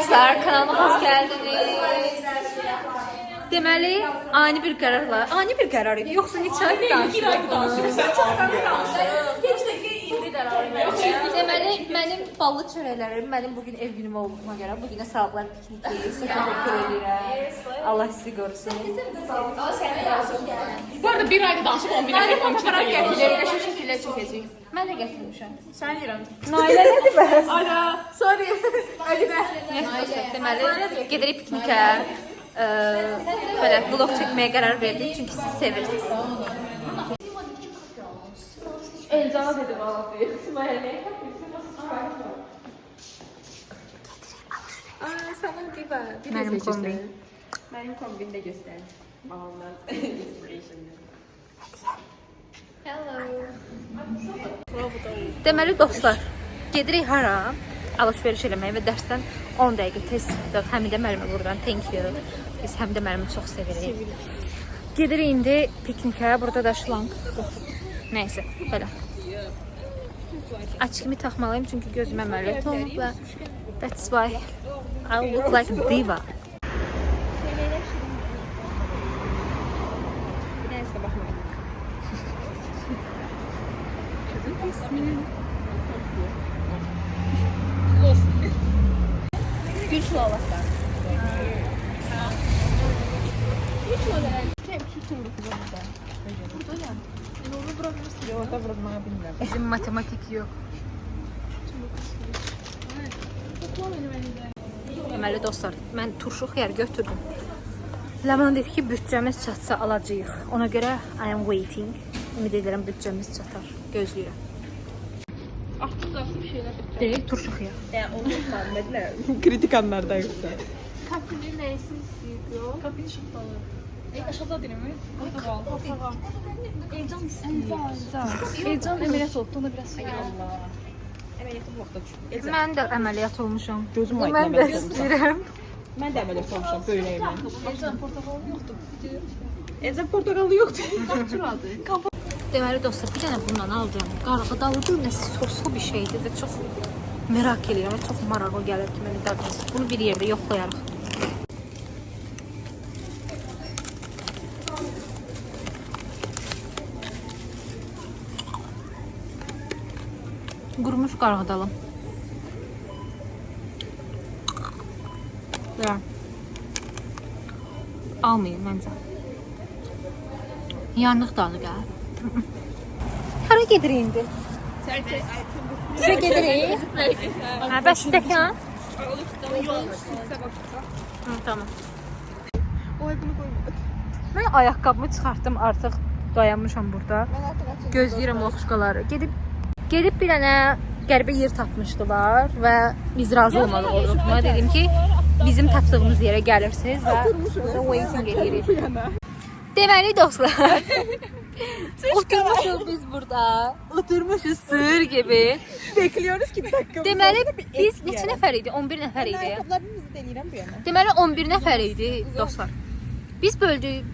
dostlar, kanalıma hoş geldiniz. Deməli, ani bir qərar idi. Yoxsa neçə ay danışırıq? Deməli, mənim ballı çörəklərim, mənim bugün ev günüm olduğuna görə bugünə sağlıqlar pikniki, sıfır edirəm. Allah sizi qorusun. Bu arada bir ayda danışıb 11 Mən də nəfər fotoğraf gətirəcək, qəşəng şəkillər çəkəcək. Mən də gətirmişəm. Sən deyirəm. Nailə nədir bə? Ala. Sorry. Əlibə. Deməli, gedirik piknikə. Böyle vlog çekmeye karar verdik çünkü siz sevirsiniz. Elcana dedi valla diyor. Sana diva. Benim kombin. Benim kombini de göster. Babamdan inspiration. Hello. Deməli dostlar, gedirik hara? Alışveriş eləməyə və dərsdən 10 dəqiqə tez çıxdıq. Həmidə müəllimə buradan thank you. Biz Həmidə müəllimi çox sevirik. Gedirik indi piknikə. Burada da şlanq. Nəysə, belə. Açığımı taxmalıyım çünki gözümə əməliyyat olunub və that's why I look like a diva. Neyse bakmayın. Kızın ismini. Gül şulavaslar. Hiç öyle. Hep sütün burada. Burada ya. Onu bırakırsın. Yok orada bırakmaya bilmiyorum. Bizim matematik yok. Deməli dostlar, mən turşu xiyar götürdüm. Ləman dedi ki, bütçəmiz çatsa alacağıq. Ona görə I am waiting. Ümid edirəm bütçəmiz çatar. Gözləyirəm. Aklımda bir şeyler. Deyil, turşu xiyar. Yani onu tanımadılar. Kritik anlarda yoksa. Kapının neyisi istiyor? Kapının şıktalı. Aşağıda değil mi? Portakal. Elcan istiyor. Elcan ameliyat oldu. Ona biraz şey Allah. Əməliyyatım vaxtda düşdü. Mən də əməliyyat olmuşam. Gözüm aydın Mən də əməliyyat olmuşam. istəyirəm. Mən də əməliyyat olmuşam böyrəyimdən. Elcan portakal yoktu. Eləcə portaqalı yoxdur. Turadı. Deməli dostlar, bir dənə bundan alacağım. Qarğıdalıdır, nəsə soslu bir şeydir və çox merak edirəm və çox maraqlı gəlir ki, mənə dadınız. Bunu bir yerdə yoxlayarıq. Qurumuş qarğıdalı. Ya. Almayın məncə. Yanlıq dadı gəlir. Hara gedirik indi? Şuraya gedirik. Ha, bəs stəkan? Tamam. Oy bunu qoymadı. Mən ayaqqabımı çıxartdım, artıq dayanmışam burada. Gözləyirəm loxuşkaları. Gedib bir dənə qəribə yer tapmışdılar və biz razı olmalı olduq. Buna dedim ki, bizim tapdığımız yerə gəlirsiniz və burada waiting edirik. Deməli dostlar, oturmuşuz biz burada, oturmuşuz sığır gibi. Bekliyoruz ki bir dakika. Deməli biz neçə nəfər idi? 11 nəfər idi. Ayaqqabılarımızı denəyirəm bu yana. Deməli 11 nəfər idi dostlar. Biz böldük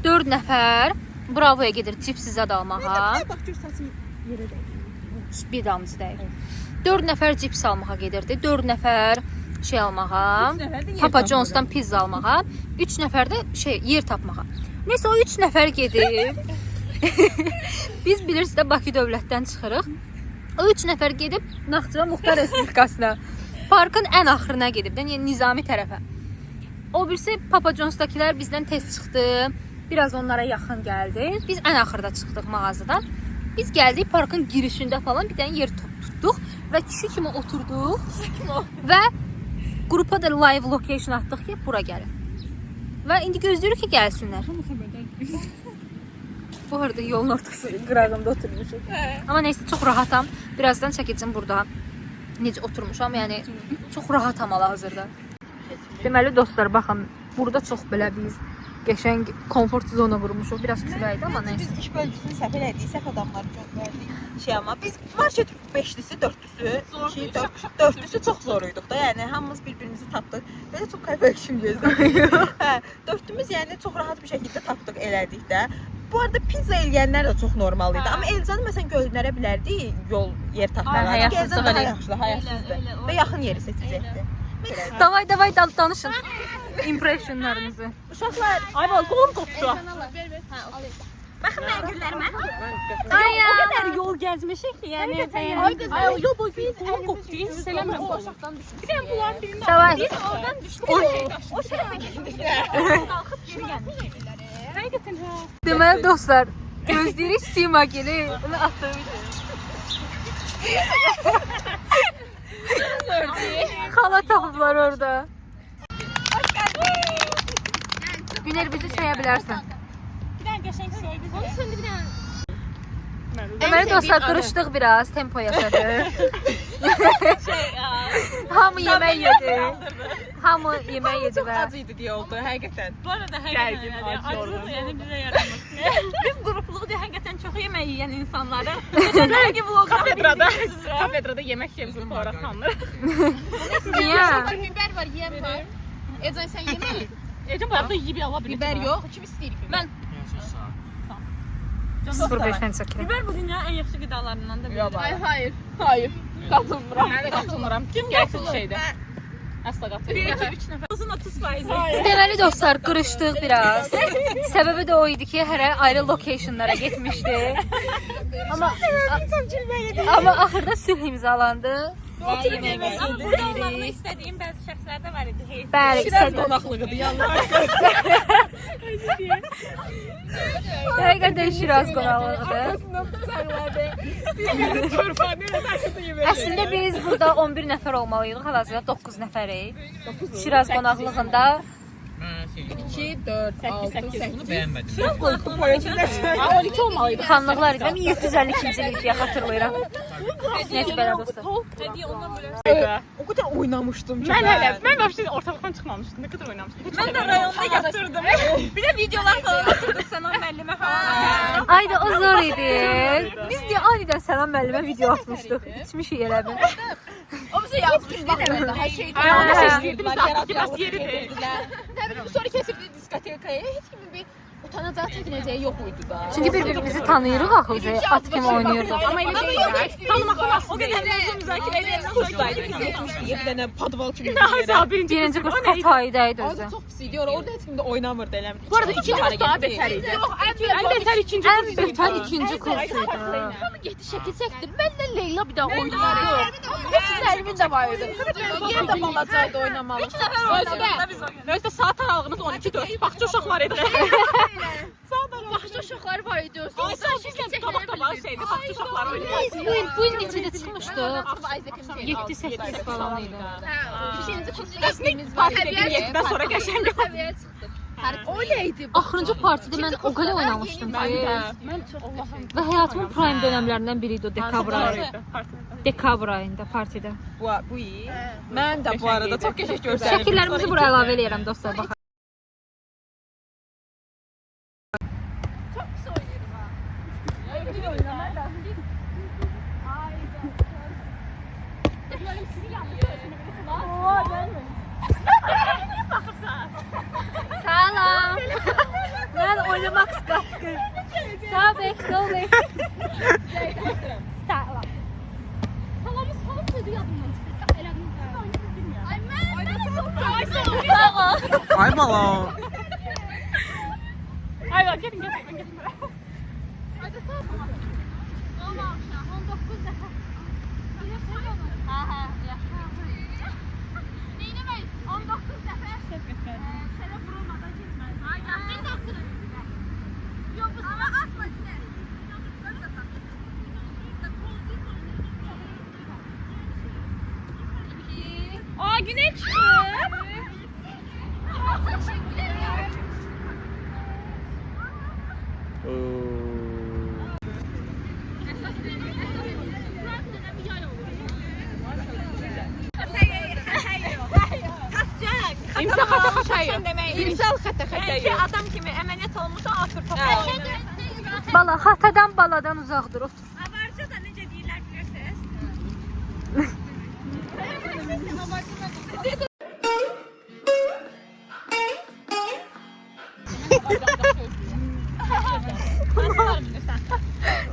4 nəfər Bravoya gedir cips zad almağa. Bax gör saçım yerə dəydi. Bir damcı deyil. 4 nəfər cips almağa gedirdi. 4 nəfər şey almağa, Üç nəfər də yer Papa tapmağa. John's'dan pizza almağa, 3 nəfər də yer tapmağa. Neysə o 3 nəfər gedib. Biz bilirsiniz də Bakı dövlətdən çıxırıq. O 3 nəfər gedib Naxçıvan Muxtar Respublikasına. Parkın ən axırına gedib də, yəni Nizami tərəfə. O birisi Papa John's'dakilər bizdən tez çıxdı. Biraz onlara yaxın gəldi. Biz ən axırda çıxdıq mağazadan. Biz gəldik parkın girişində falan bir dənə yer tutduq və kişi kimi oturduq. Və qrupa da live location atdıq ki, bura gəlin. Və indi gözləyirik ki, gəlsinlər. Bu arada yolun ortası qırağında oturmuşuq. Amma neysə çox rahatam. Birazdan çəkəcəm burada necə oturmuşam. Yəni çox rahatam hal-hazırda. Deməli dostlar, baxın, burada çox belə biz qəşəng komfort zona qurmuşuq. Biraz küləkdir amma neysə. Biz iş bölgüsünü səhv elədik, səhv adamları göndərdik. Şey amma biz market 5-lisi, 4-lüsü, 4-lüsü çox zor idik da. Yəni hamımız bir-birimizi tapdıq. Belə çox kayfayışım gözlədik. Hə, 4-ümüz yəni çox rahat bir şəkildə tapdıq, elədik də. Bu arada pizza eləyənlər də çox normal idi. Amma Elcanı məsələn göndərə bilərdi yol yer tapmağa. Həyasızlıq Elcan daha yaxşıdır, həyasızdır və yaxın yeri seçəcəkdi. Davay danışın. Impressionlarınızı. Uşaqlar, ay bal qolum qopdu. Baxın mən güllərimə. Ay ya. O qədər yol gəzmişik ki, yəni bəyəndik. Ay yol boyu biz qolum qopdu. Hiss eləmirəm. O uşaqdan düşdük. Bir dənə bunların birində. Davay. Biz oradan düşdük. O şərəfə getdik. Qalxıb geri gəldik. Həqiqətən hə. Deməli dostlar, gözləyirik Sima gəli. Onu atlayır. Xala tapıblar orada. Günel bizi çaya bilərsən. Bir dənə qəşəng şey biz. Onu söndü bir dənə. Deməli dostlar qırışdıq biraz, tempo yaşadı. Hamı yemək yedi. Hamı yemək yedi və Acı idi deyə oldu, həqiqətən. Bu arada həqiqətən acılıq yəni bizə yaramaz. Biz qrupluq deyə həqiqətən çox yemək yeyən insanları. Geçənlərki vloqda kafedrada yemək yemirik sonra tanınır. niyə? Biber var, yem var. Ecen sen yemedin. Ecəm bu arada yeyib Allah bilir. Biber yok. Kim istiyor biber? Mən 05-dən çəkilir. biber bu dünyanın ən yaxşı qidalarından da biridir. Hayır. Hayır. Katılmıram. Mən də qatılmıram. Kim gəlsin şeydə? Əsla qatılmıram. 3 nəfər. Uzun 30%. Deməli dostlar qırışdıq biraz. Səbəbi də o idi ki, hərə ayrı locationlara getmişdi. Amma axırda sülh imzalandı. Və yeməyimizi yedik. İstədiyim bəzi şəxslər də var idi. Bəli, istədim. qonaqlığıdır yalnız. Həqiqətən Şiraz qonaqlığıdır. Əslində biz burada 11 nəfər olmalıydıq, hal-hazırda 9 nəfərik. Şiraz qonaqlığında 2, 4, 6, 8. Şiraz qoydu boyacında. 12 olmalıydı. xanlıqlar edirəm. 752-ci il deyə xatırlayıram. Neyse belə dostlar. O qədər oynamışdım ki. Mən vəbşi ortalıqdan çıxmamışdım. Nə qədər oynamışdım. Mən də rayonda yatırdım. Bir də videolar falan atırdı Sənan müəllimə falan. Ayda o zor idi. Biz niyə anidən Sənan müəllimə video atmışdıq? İçmişik elə bir. O bize yazmış. Bakın her şey. Ayağımda seçdirdim. Biz atdık ki, bəs yeridir. Ne bileyim sonra kesildi diskotekaya. Hiç kimin bir utanacağı çekineceği yok uydu da. Çünki bir-birimizi tanıyırıq axı. At kimi oynayırdıq. Amma elə deyil. Tanımaq olmaz. O qədər mövzu müzakirə edəndən kursdaydı. Biz getmişdik. Bir dənə padval kimi bir yerə. Birinci kurs Hatay'daydı özü. Orada çok pisiydi. Orada hiç kimde oynamırdı elə. Bu arada ikinci kurs daha betər idi. Yok Ən betər ikinci Ən kurs idi. betər ikinci kursuydu. Hamı getdi şəkil çəkdir. Mənlə Leyla bir daha oynamadı. Hepsi Nərmin də var idi. Yer də balacaydı oynamalı. Özdə saat aralığımız 12-4. Baxça uşaqlar idi. Baxışda uşaqlar var idi. Ay sən bizlə qabaq-qabaq şeydi. Baxça uşaqlar idi. Bu il neçədə çıxmışdı? Artıq Ayzəkin 7-8 falan idi. İkinci kursumuz var. Partidə 7-dən sonra qəşəng. Səviyyəyə çıxdıq. Öyleydi. Axırıncı partidə mən o qədər oynamışdım ki. Və həyatımın prime dönəmlərindən biri idi o dekabr ayı. Dekabr ayında partidə. Bu iyi. Mən də bu arada çox qəşəng görsəndim. Şəkillərimizi buraya əlavə eləyirəm dostlar, baxın. Salam. Mən oynamaq istədim. Sağ bek, sol bek. Salam. Salamız falan sözü yadımdan çıxdı. Elədim. Ay mən. Sağ ol. Ay bala. Ay bak gelin gelin gelin. Hadi sağ ol. Ama 19 dəfə. Aha, yaxşı. Neynəməyiz? 19 dəfə. Sənə vurulmadan keçməz. Ay, yaxşı taxsın. Yox, bu sana atma dinə. Aa güneş çıktı. İmza xata xatayı. İmsal xətə-xətə Ki adam kimi əməliyyat olmuşsa atır topu. Bala, xatadan baladan uzaq dur, otur. Avarca da necə deyirlər bilirsiniz?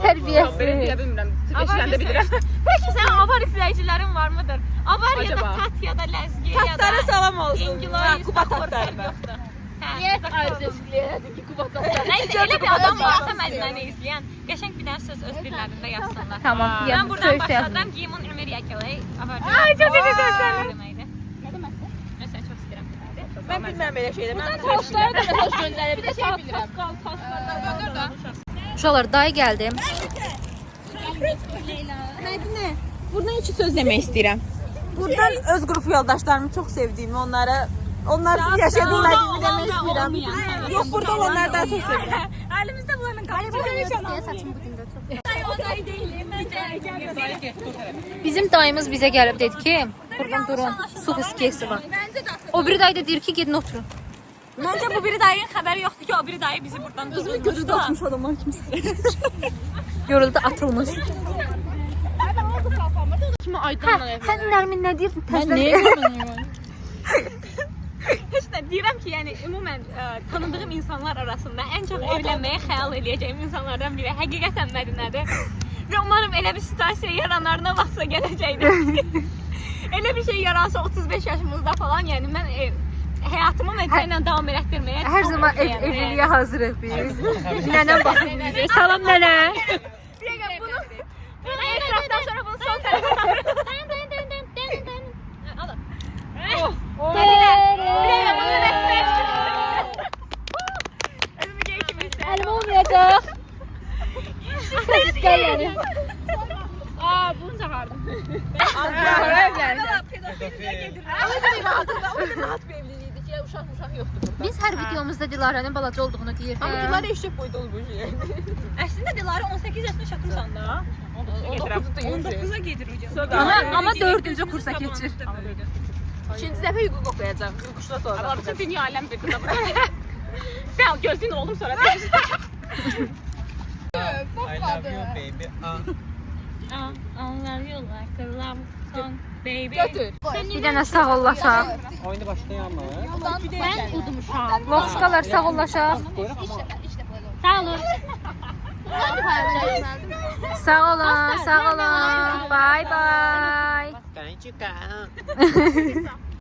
Tərbiyəsiz. Deyə bilmirəm. Eşidəndə bilirəm. Peki sen avar izleyicilerin var mıdır? Avar ya Acaba? da Kat ya da Lezgi ya Tatarlara salam olsun. Ha, Quba tatarına. Niye ayrıca ki Kubat'ta? Neyse elə bir adam varsa Mədinəni izləyən, qəşəng bir dənə söz öz dillərində yazsınlar. Tamam. Mən buradan başladım. Giyimin Ömür Yakəlay. Ay, çok teşekkür ederim. Ne deməkdir? Mən səni çox istəyirəm. Mən bilməm belə şeylər. Mən Postlara da mesaj göndərə bir də şey bilirəm. Uşaqlar dayı gəldim. Mədinə, buradan iki söz demək istəyirəm. Buradan öz qrup yoldaşlarımı çox sevdiyimi, onlarsız yaşaya bilmədiyimi demək istəyirəm. Yox, burada olanları daha çox sevirəm. Əlimizdə bunların qalıcı. Bizim dayımız bizə gəlib dedi ki, buradan durun, su fıskiyesi var. O biri dayı da deyir ki, gedin oturun. Məncə bu biri dayının xəbəri yoxdur ki, o biri dayı bizi buradan durdurmuşdu. adamlar kimsin? Yoruldu, atılmış. Kimi Aydanla ev. Sən Nərmin nə deyir? Mən nəyə görmürəm? Heç nə deyirəm ki, yəni ümumən tanıdığım insanlar arasında ən çox evlənməyə xəyal edəcəyim insanlardan biri həqiqətən Mədinədir. Və umarım elə bir situasiya yaranlarına vaxtsa gələcəkdir. Elə bir şey yaransa 35 yaşımızda falan, yəni mən həyatımı Mədinə ilə davam elətdirməyə Hər zaman evliliyə hazırıq biz. Nənəm baxın. Salam nənə. Bir dəqiqə bunu etrafdan sonra bunu sol tərəfə alın. Özümü gey kimi istəyirəm. Əlim olmayacaq. Siz gəl yəni. Bunu çağırdım. Rahat bir evliliğiydi ki, uşaq yoxdur burada. Biz hər videomuzda Dilarənin balaca olduğunu deyirdik. Ama Dilara eşek boyda olmuş yani. Əslində Dilara 18 yaşında çatmışsan da. 19-a gedir hocam. Ama 4-cü kursa keçir. İkinci dəfə hüquq oxuyacaq. Hüququşda sonra. Allah bütün dünya aləm bir qıza bırak. Sen gözlüğün oğlum sonra. I love you baby. Anlarıyorlar kırılam son baby. Bir dənə sağollaşaq. Oyunu başlayalım. Ben udumuşam. Loxuşkalar sağollaşaq. Sağ olun. Sağ olun, sağ olun. Bye bye. Can you